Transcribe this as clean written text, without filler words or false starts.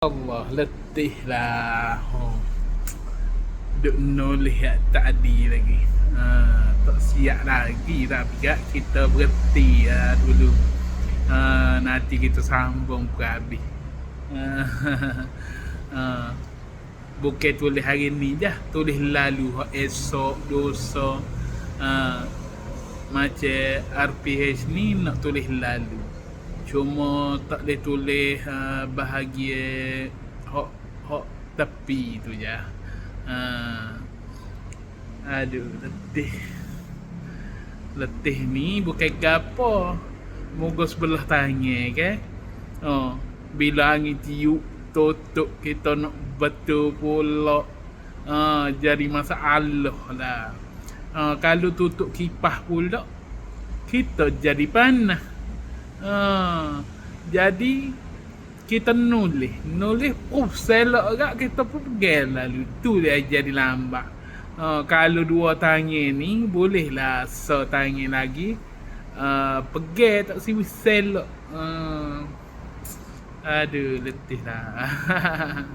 Allah, letih lah. Duk nulis tak adi lagi. Tak siap lagi tapi kat kita berhenti dulu. Nanti kita sambung habis. Bukan tulis hari ni dah, tulis lalu, esok, dosa. Macam RPH ni nak tulis lalu. Cuma tak boleh tulis bahagia hok tepi tu je. Aduh, letih ni bukan gapo. Moga sebelah tangan kan. Bila angin tiup tutup kita nak betul pula. Jadi masalah lah. Kalau tutup kipas pula kita jadi panas. Jadi kita nulis selok agak kita pegang lalu tu dia jadi lambat. Kalau dua tangan ni bolehlah setangan lagi pegang tak siwi selok. Aduh, letih lah.